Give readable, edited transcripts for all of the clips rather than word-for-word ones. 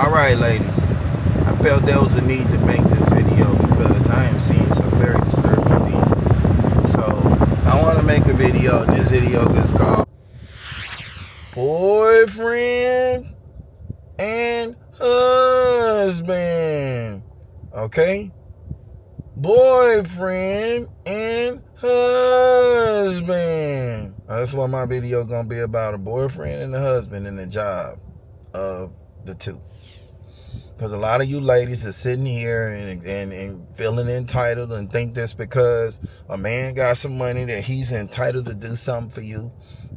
Alright, ladies, I felt there was a need to make this video because I am seeing some very disturbing things. So I want to make a video, and this video is called Boyfriend and Husband. Okay? Boyfriend and husband. That's what my video gonna be about, a boyfriend and a husband and the job of the two. Because a lot of you ladies are sitting here and feeling entitled and think that's because a man got some money that he's entitled to do something for you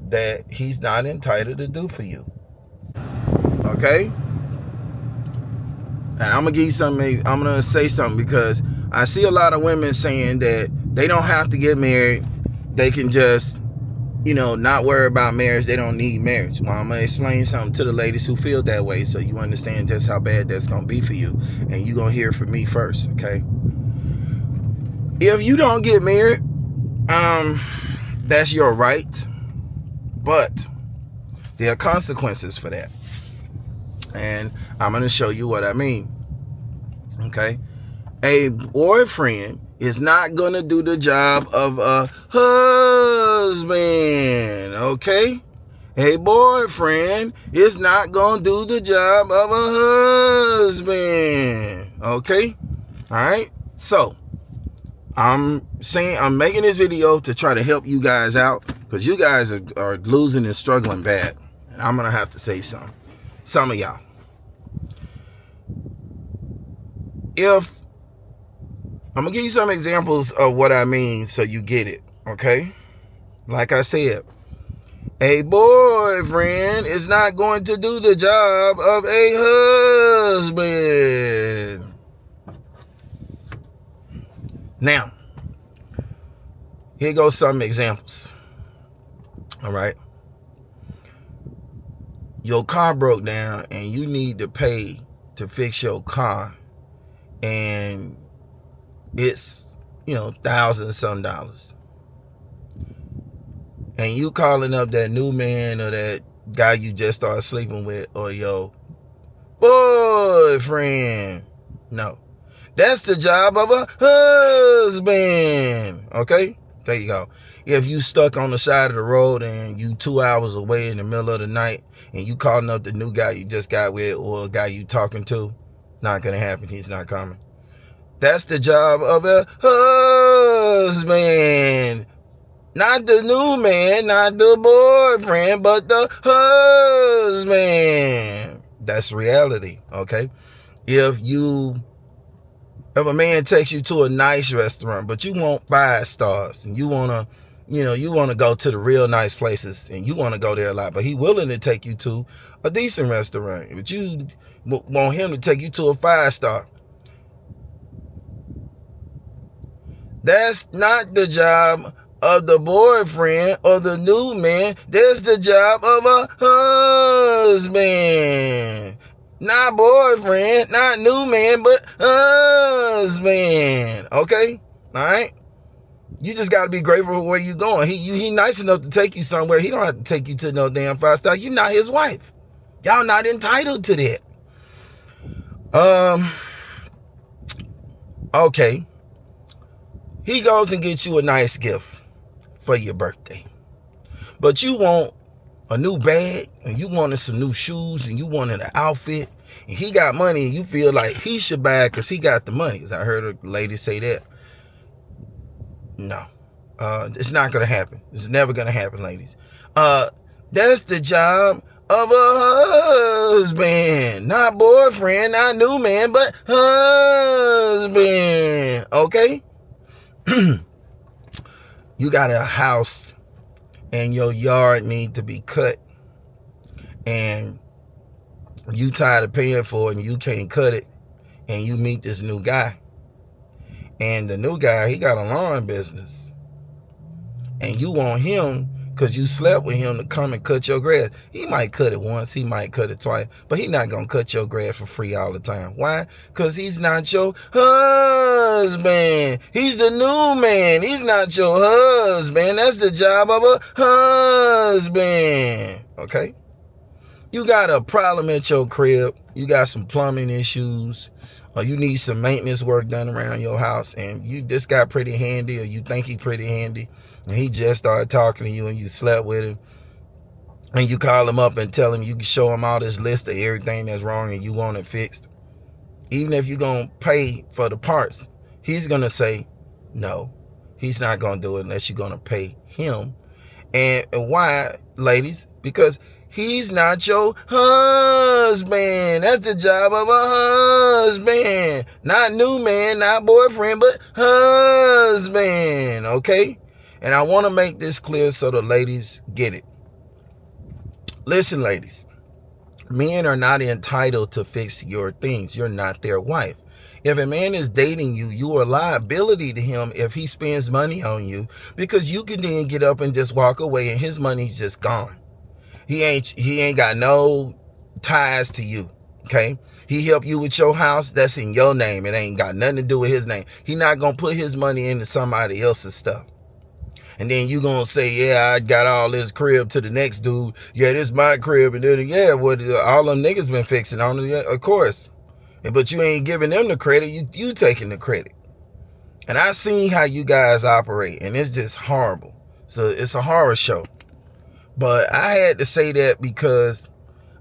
that he's not entitled to do for you. Okay? And I'm gonna give you something. I'm gonna say something because I see a lot of women saying that they don't have to get married. They can just, not worry about marriage. They don't need marriage. Well, I'm gonna explain something to the ladies who feel that way so you understand just how bad that's gonna be for you. And you're gonna hear from me first, okay? If you don't get married, that's your right. But there are consequences for that. And I'm going to show you what I mean. Okay? A boyfriend is not going to do the job of a husband. Okay? A boyfriend is not going to do the job of a husband. Okay? All right? So, I'm making this video to try to help you guys out because you guys are losing and struggling bad. And I'm going to have to say something. Some of y'all. I'm gonna give you some examples of what I mean so you get it, okay? Like I said, a boyfriend is not going to do the job of a husband. Now, here goes some examples. All right. Your car broke down and you need to pay to fix your car, and it's thousands some dollars, and you calling up that new man or that guy you just started sleeping with or your boyfriend. No, that's the job of a husband. Okay, there you go. If you stuck on the side of the road and you 2 hours away in the middle of the night and you calling up the new guy you just got with or a guy you talking to, not gonna happen. He's not coming. That's the job of a husband. Not the new man, not the boyfriend, but the husband. That's reality, okay? If a man takes you to a nice restaurant, but you want 5 stars and you wanna go to the real nice places and you want to go there a lot, but he willing to take you to a decent restaurant, but you want him to take you to a 5-star. That's not the job of the boyfriend or the new man. That's the job of a husband. Not boyfriend, not new man, but husband. Okay? All right? You just got to be grateful for where you're going. He nice enough to take you somewhere. He don't have to take you to no damn 5-star. You're not his wife. Y'all not entitled to that. Okay. He goes and gets you a nice gift for your birthday. But you want a new bag and you wanted some new shoes and you wanted an outfit. And he got money and you feel like he should buy it because he got the money. Because I heard a lady say that. No, it's not going to happen. It's never going to happen, ladies. That's the job of a husband, not boyfriend, not new man, but husband. Okay? You got a house and your yard need to be cut and you tired of paying for it and you can't cut it, and you meet this new guy. And the new guy, he got a lawn business. And you want him, because you slept with him, to come and cut your grass. He might cut it once, he might cut it twice, but he's not going to cut your grass for free all the time. Why? Because he's not your husband. He's the new man. He's not your husband. That's the job of a husband. Okay? You got a problem at your crib, you got some plumbing issues, or you need some maintenance work done around your house, and this guy pretty handy, or you think he pretty handy, and he just started talking to you and you slept with him, and you call him up and tell him you can show him all this list of everything that's wrong and you want it fixed. Even if you're going to pay for the parts, he's going to say no. He's not going to do it unless you're going to pay him. And why, ladies? Because he's not your husband. That's the job of a husband. Not new man, not boyfriend, but husband. Okay? And I want to make this clear so the ladies get it. Listen, ladies. Men are not entitled to fix your things. You're not their wife. If a man is dating you, you are a liability to him if he spends money on you, because you can then get up and just walk away and his money's just gone. He ain't got no ties to you. Okay? He helped you with your house. That's in your name. It ain't got nothing to do with his name. He not going to put his money into somebody else's stuff. And then you going to say, yeah, I got all this crib to the next dude. Yeah, this my crib. And then, yeah, what all them niggas been fixing on it. Yeah, of course. But you ain't giving them the credit. You taking the credit. And I seen how you guys operate. And it's just horrible. So it's a horror show. But I had to say that because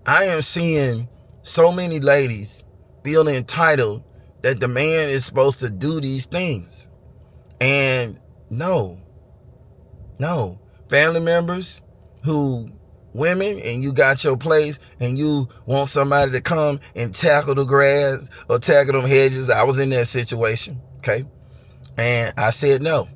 I am seeing so many ladies feel entitled that the man is supposed to do these things. And no. Family members who women, and you got your place and you want somebody to come and tackle the grass or tackle them hedges. I was in that situation. Okay. And I said no.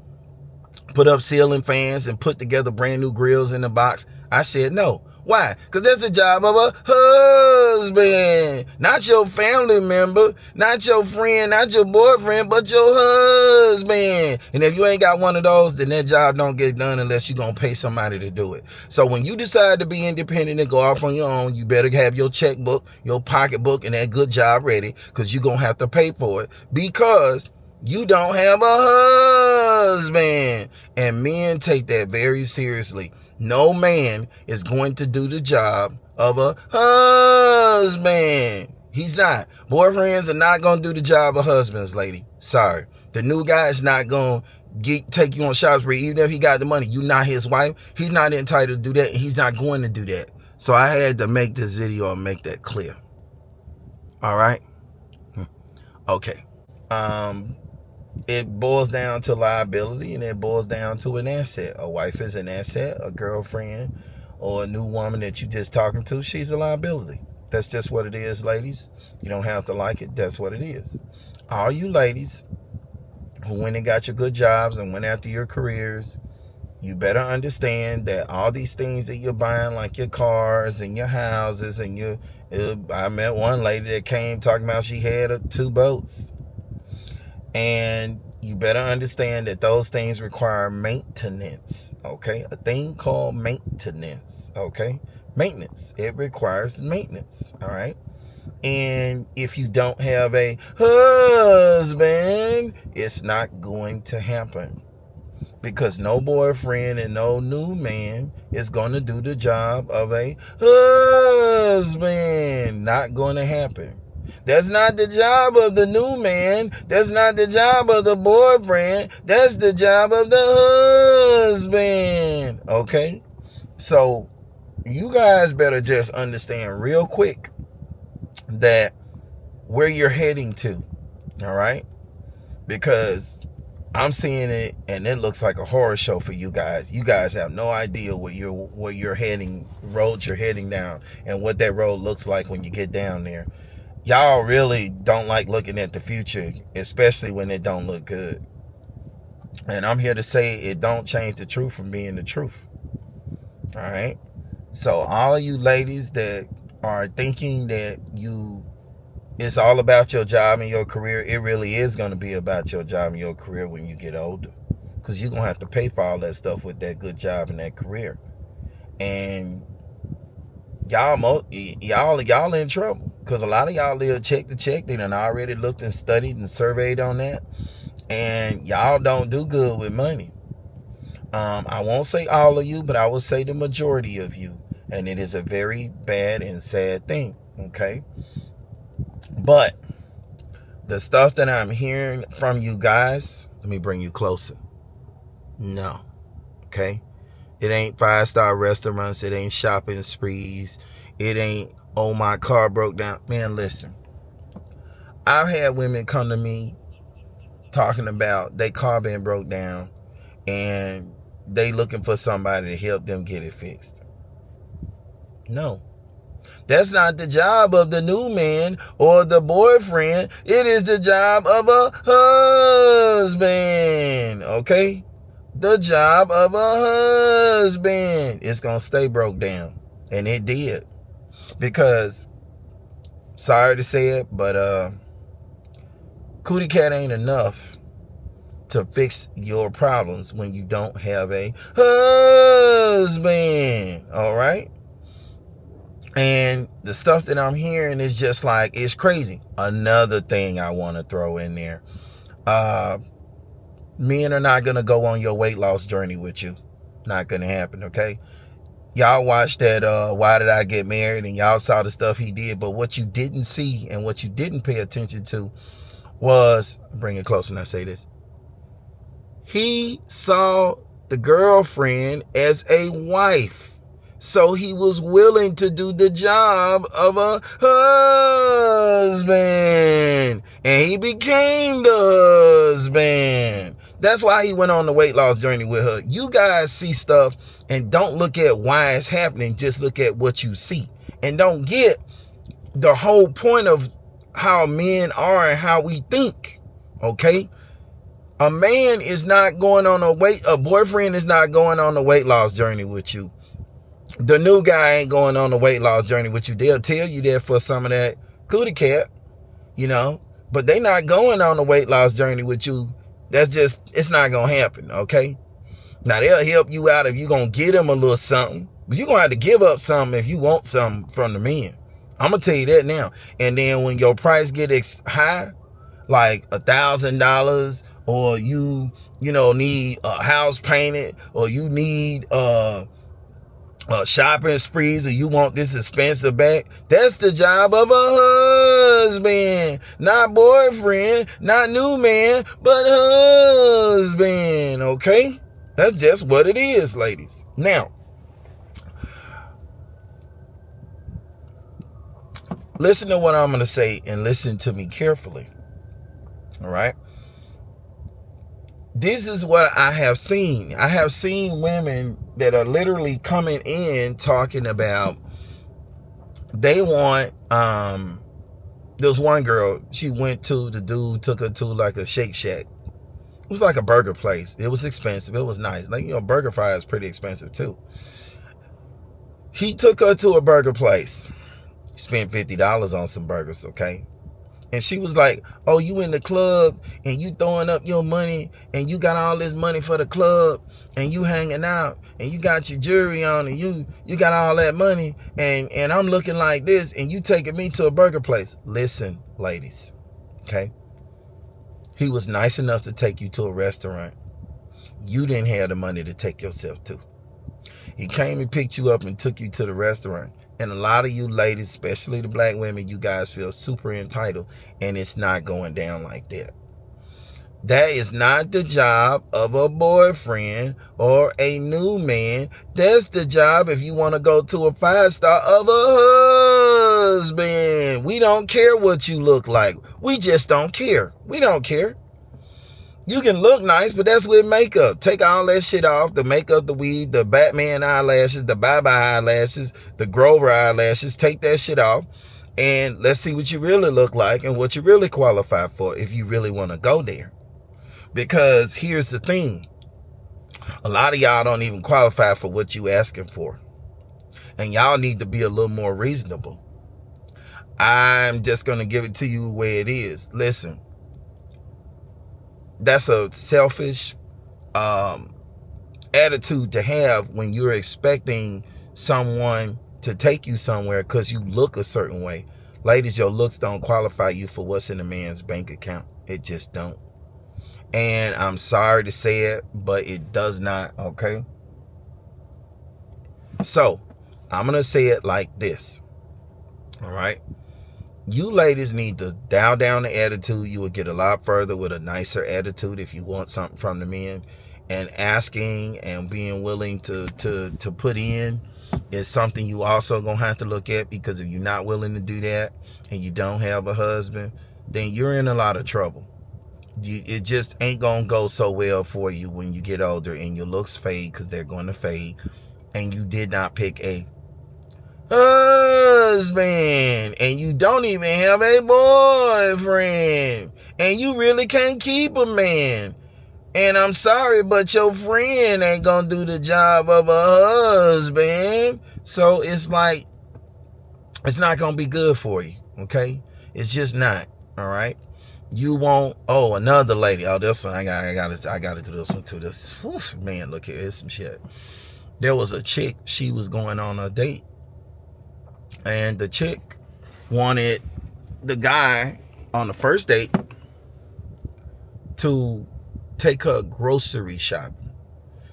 Put up ceiling fans and put together brand new grills in the box. I said no. Why? Because that's the job of a husband. Not your family member, not your friend, not your boyfriend, but your husband. And if you ain't got one of those, then that job don't get done unless you're going to pay somebody to do it. So when you decide to be independent and go off on your own, you better have your checkbook, your pocketbook, and that good job ready, because you're going to have to pay for it, because you don't have a husband. And men take that very seriously. No man is going to do the job of a husband. He's not. Boyfriends are not going to do the job of husbands, lady. Sorry. The new guy is not going to take you on shop spree. Even if he got the money, you're not his wife. He's not entitled to do that. He's not going to do that. So I had to make this video and make that clear. All right? Okay. It boils down to liability, and it boils down to an asset. A wife is an asset. A girlfriend or a new woman that you just talking to, she's a liability. That's just what it is, ladies. You don't have to like it. That's what it is. All you ladies who went and got your good jobs and went after your careers, you better understand that all these things that you're buying, like your cars and your houses and I met one lady that came talking about she had 2 boats. And you better understand that those things require maintenance, okay? A thing called maintenance, okay? Maintenance. It requires maintenance, all right? And if you don't have a husband, it's not going to happen. Because no boyfriend and no new man is going to do the job of a husband. Not going to happen. That's not the job of the new man. That's not the job of the boyfriend. That's the job of the husband. Okay? So, you guys better just understand real quick that where you're heading to. All right? Because I'm seeing it, and it looks like a horror show for you guys. You guys have no idea where you're heading, road you're heading down, and what that road looks like when you get down there. Y'all really don't like looking at the future, especially when it don't look good. And I'm here to say it don't change the truth from being the truth. All right? So all of you ladies that are thinking that it's all about your job and your career, it really is going to be about your job and your career when you get older. Because you're going to have to pay for all that stuff with that good job and that career. And y'all in trouble. Because a lot of y'all live check to check. They done already looked and studied and surveyed on that. And y'all don't do good with money. I won't say all of you, but I will say the majority of you. And it is a very bad and sad thing, okay? But the stuff that I'm hearing from you guys, let me bring you closer. No, okay? It ain't 5-star restaurants. It ain't shopping sprees. It ain't, oh, my car broke down. Man, listen. I've had women come to me talking about their car being broke down and they looking for somebody to help them get it fixed. No. That's not the job of the new man or the boyfriend. It is the job of a husband, okay? The job of a husband. It's going to stay broke down. And it did. Because, sorry to say it, but cootie cat ain't enough to fix your problems when you don't have a husband. All right? And the stuff that I'm hearing is just like, it's crazy. Another thing I want to throw in there. Men are not going to go on your weight loss journey with you. Not going to happen, okay? Y'all watched that Why Did I Get Married, and y'all saw the stuff he did. But what you didn't see and what you didn't pay attention to was, bring it closer and I say this. He saw the girlfriend as a wife. So he was willing to do the job of a husband. And he became the husband. That's why he went on the weight loss journey with her. You guys see stuff and don't look at why it's happening. Just look at what you see. And don't get the whole point of how men are and how we think. Okay? A man is not going on a boyfriend is not going on the weight loss journey with you. The new guy ain't going on the weight loss journey with you. They'll tell you that for some of that cootie cat, but they not going on the weight loss journey with you. That's just, it's not going to happen, okay? Now, they'll help you out if you're going to get them a little something, but you're going to have to give up something if you want something from the men. I'm going to tell you that now. And then when your price gets high, like $1,000, or you need a house painted, or you need, shopping sprees, or you want this expensive bag, that's the job of a husband, not boyfriend, not new man, but husband, okay? That's just what it is, ladies. Now, listen to what I'm going to say and listen to me carefully, all right? This is what I have seen. I have seen women that are literally coming in talking about they want, there's one girl, the dude took her to like a Shake Shack. It was like a burger place. It was expensive. It was nice. Like, burger fry is pretty expensive too. He took her to a burger place. Spent $50 on some burgers, okay? And she was like, oh, you in the club and you throwing up your money and you got all this money for the club and you hanging out and you got your jewelry on and you got all that money and I'm looking like this and you taking me to a burger place. Listen, ladies, okay? He was nice enough to take you to a restaurant. You didn't have the money to take yourself to. He came and picked you up and took you to the restaurant. And a lot of you ladies, especially the black women, you guys feel super entitled. And it's not going down like that. That is not the job of a boyfriend or a new man. That's the job, if you want to go to a 5-star, of a husband. We don't care what you look like. We just don't care. We don't care. You can look nice, but that's with makeup. Take all that shit off. The makeup, the weave, the Batman eyelashes, the Bye-Bye eyelashes, the Grover eyelashes. Take that shit off. And let's see what you really look like and what you really qualify for if you really want to go there. Because here's the thing. A lot of y'all don't even qualify for what you asking for. And y'all need to be a little more reasonable. I'm just going to give it to you the way it is. Listen. That's a selfish attitude to have when you're expecting someone to take you somewhere because you look a certain way. Ladies, your looks don't qualify you for what's in a man's bank account. It just don't. And I'm sorry to say it, but it does not, okay? So, I'm going to say it like this. All right. You ladies need to dial down the attitude. You will get a lot further with a nicer attitude if you want something from the men. And asking and being willing to put in is something you also gonna have to look at, because if you're not willing to do that and you don't have a husband, then you're in a lot of trouble. It just ain't gonna go so well for you when you get older and your looks fade, because they're going to fade, and you did not pick a husband, and you don't even have a boyfriend, and you really can't keep a man. And I'm sorry, but your friend ain't gonna do the job of a husband. So it's like, it's not gonna be good for you, okay? It's just not, all right? You won't, another lady. Oh, this one, I gotta do this one too. This, man, look here, here's some shit. There was a chick, she was going on a date. And the chick wanted the guy on the first date to take her grocery shopping.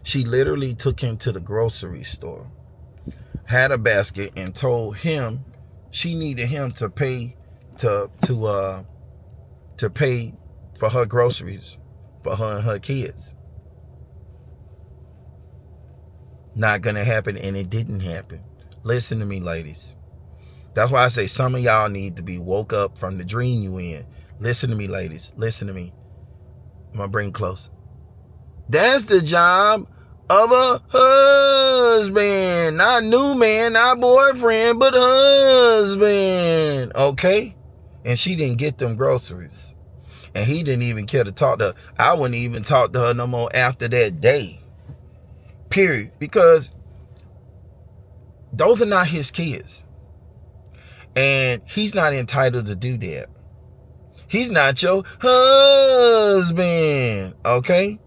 She literally took him to the grocery store, had a basket, and told him she needed him to pay to pay for her groceries for her and her kids. Not gonna happen, and it didn't happen. Listen to me, ladies. That's why I say some of y'all need to be woke up from the dream you in. Listen to me, ladies. Listen to me. I'm gonna bring close. That's the job of a husband. Not new man, not boyfriend, but husband. Okay? And she didn't get them groceries. And he didn't even care to talk to her. I wouldn't even talk to her no more after that day. Period. Because those are not his kids. And he's not entitled to do that. He's not your husband, okay?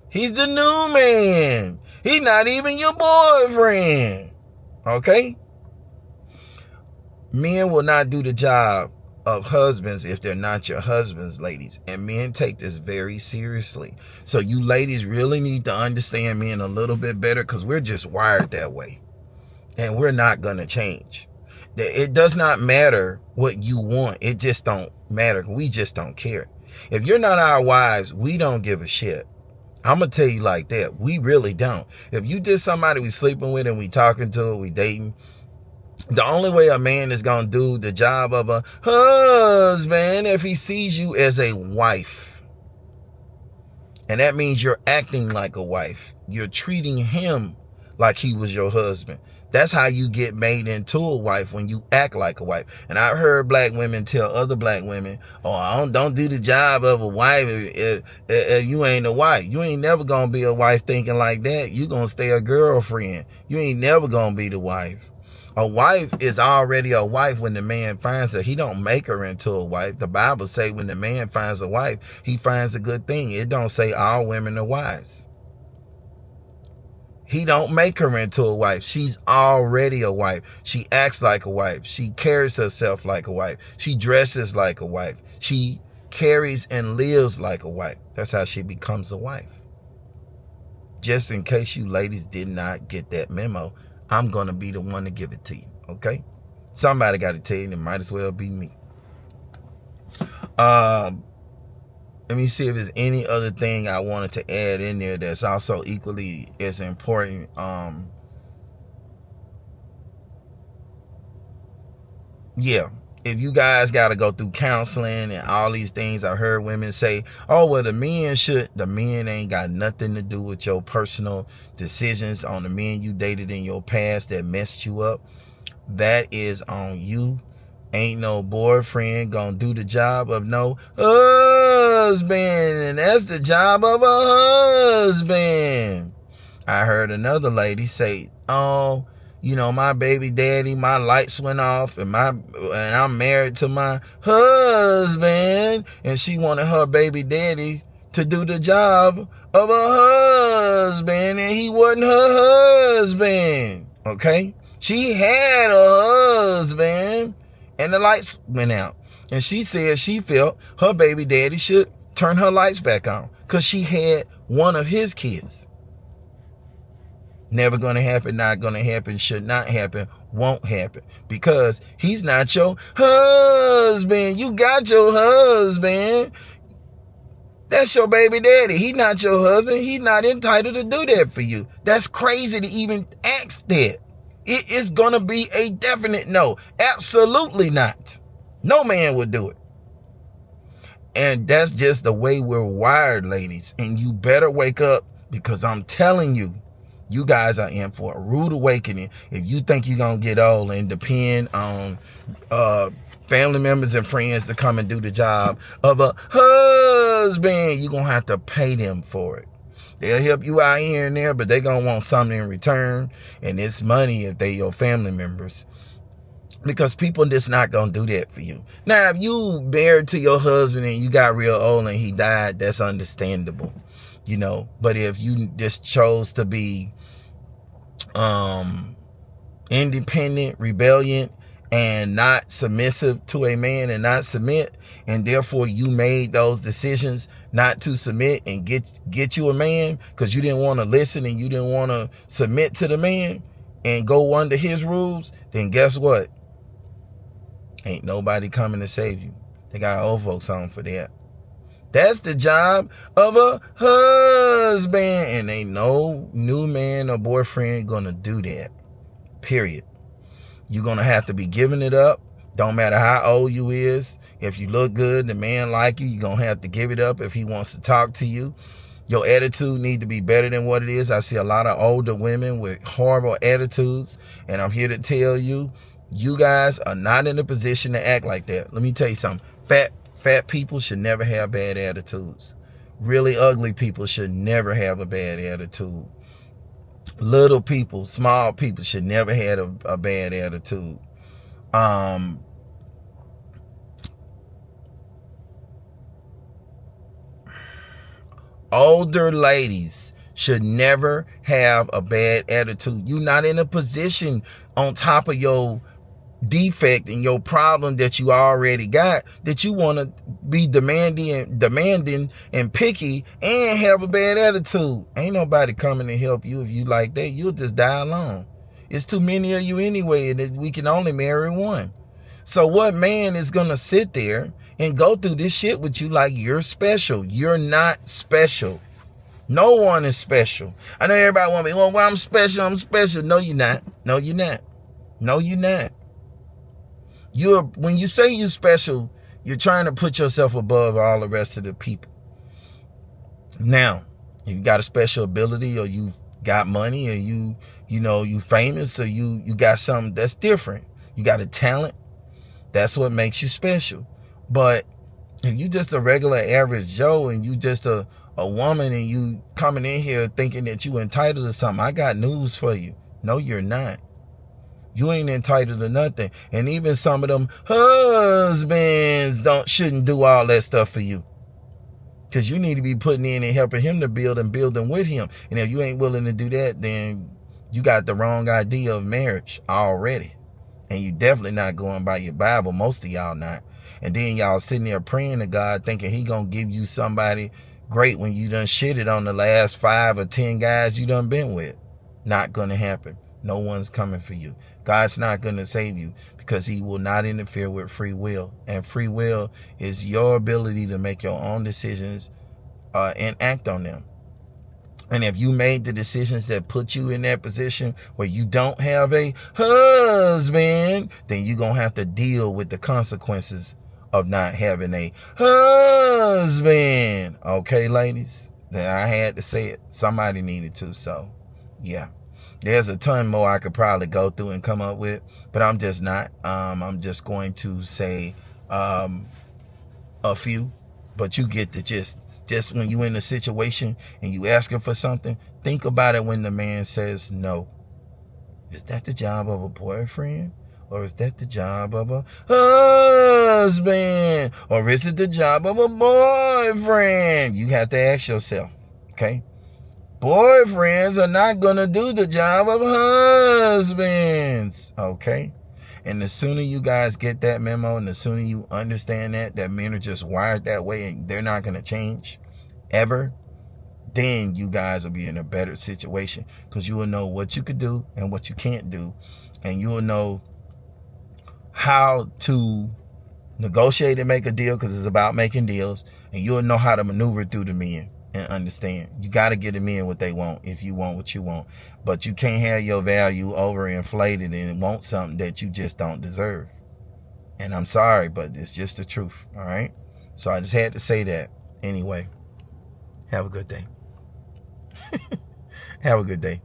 He's the new man. He's not even your boyfriend, okay? Men will not do the job of husbands if they're not your husbands, ladies. And men take this very seriously. So you ladies really need to understand men a little bit better, because we're just wired that way. And we're not going to change. It does not matter what you want. It just don't matter. We just don't care. If you're not our wives, we don't give a shit. I'm going to tell you like that. We really don't. If you just somebody we sleeping with and we talking to, we dating, the only way a man is going to do the job of a husband if he sees you as a wife. And that means you're acting like a wife. You're treating him like he was your husband. That's how you get made into a wife, when you act like a wife. And I've heard black women tell other black women, don't do the job of a wife if you ain't a wife. You ain't never going to be a wife thinking like that. You going to stay a girlfriend. You ain't never going to be the wife. A wife is already a wife when the man finds her. He don't make her into a wife. The Bible say when the man finds a wife, he finds a good thing. It don't say all women are wives. He don't make her into a wife. She's already a wife. She acts like a wife. She carries herself like a wife. She dresses like a wife. She carries and lives like a wife. That's how she becomes a wife. Just in case you ladies did not get that memo, I'm going to be the one to give it to you. Okay? Somebody got to tell you, and it might as well be me. Let me see if there's any other thing I wanted to add in there that's also equally as important. Yeah, if you guys got to go through counseling and all these things, I heard women say, the men ain't got nothing to do with your personal decisions on the men you dated in your past that messed you up. That is on you. Ain't no boyfriend gonna do the job of no husband. And that's the job of a husband. I heard another lady say, my baby daddy, my lights went off and I'm married to my husband. And she wanted her baby daddy to do the job of a husband, and he wasn't her husband. Okay? She had a husband, and the lights went out. And she said she felt her baby daddy should turn her lights back on because she had one of his kids. Never going to happen, not going to happen, should not happen, won't happen. Because he's not your husband. You got your husband. That's your baby daddy. He's not your husband. He's not entitled to do that for you. That's crazy to even ask that. It is going to be a definite no. Absolutely not. No man would do it. And that's just the way we're wired, ladies. And you better wake up, because I'm telling you, you guys are in for a rude awakening if you think you're going to get old and depend on family members and friends to come and do the job of a husband. You're going to have to pay them for it. They'll help you out here and there, but they're going to want something in return. And it's money if they your family members. Because people just not going to do that for you. Now, if you married to your husband and you got real old and he died, that's understandable. You know, but if you just chose to be independent, rebellion, and not submissive to a man and not submit, and therefore you made those decisions not to submit and get you a man because you didn't want to listen and you didn't want to submit to the man and go under his rules, then guess what? Ain't nobody coming to save you. They got old folks on for that. That's the job of a husband. And ain't no new man or boyfriend gonna do that. Period. You're gonna have to be giving it up. Don't matter how old you is. If you look good, the man like you, you're gonna have to give it up if he wants to talk to you. Your attitude need to be better than what it is. I see a lot of older women with horrible attitudes. And I'm here to tell you, you guys are not in a position to act like that. Let me tell you something. Fat people should never have bad attitudes. Really ugly people should never have a bad attitude. Little people, small people should never have a bad attitude. Older ladies should never have a bad attitude. You're not in a position on top of your defect and your problem that you already got that you want to be demanding and picky and have a bad attitude. Ain't nobody coming to help you if you like that. You'll just die alone. It's too many of you anyway, and we can only marry one. So what man is gonna sit there and go through this shit with you like you're special? You're not special. No one is special. I know everybody want me, well, I'm special, I'm special. No, you're not. No, you're not. No, you're not. When you say you're special, you're trying to put yourself above all the rest of the people. Now, if you got a special ability or you got money or you famous or you got something that's different. You got a talent. That's what makes you special. But if you just a regular average Joe and you just a woman and you coming in here thinking that you entitled to something, I got news for you. No, you're not. You ain't entitled to nothing. And even some of them husbands shouldn't do all that stuff for you. Because you need to be putting in and helping him to build and building with him. And if you ain't willing to do that, then you got the wrong idea of marriage already. And you definitely not going by your Bible. Most of y'all not. And then y'all sitting there praying to God thinking he gonna give you somebody great when you done shitted on the last 5 or 10 guys you done been with. Not gonna happen. No one's coming for you. God's not going to save you because he will not interfere with free will. And free will is your ability to make your own decisions and act on them. And if you made the decisions that put you in that position where you don't have a husband, then you're going to have to deal with the consequences of not having a husband. Okay, ladies? Then I had to say it. Somebody needed to. So, yeah. There's a ton more I could probably go through and come up with, but I'm just not. I'm just going to say a few, but you get the gist. Just when you're in a situation and you asking for something, think about it when the man says no. Is that the job of a boyfriend? Or is that the job of a husband? Or is it the job of a boyfriend? You have to ask yourself, okay? Boyfriends are not going to do the job of husbands, okay? And the sooner you guys get that memo and the sooner you understand that men are just wired that way and they're not going to change ever, then you guys will be in a better situation, because you will know what you could do and what you can't do, and you will know how to negotiate and make a deal, because it's about making deals, and you'll know how to maneuver through the men and understand. You got to get the men what they want if you want what you want, but you can't have your value overinflated and want something that you just don't deserve. And I'm sorry, but it's just the truth. All right, so I just had to say that. Anyway, have a good day. Have a good day.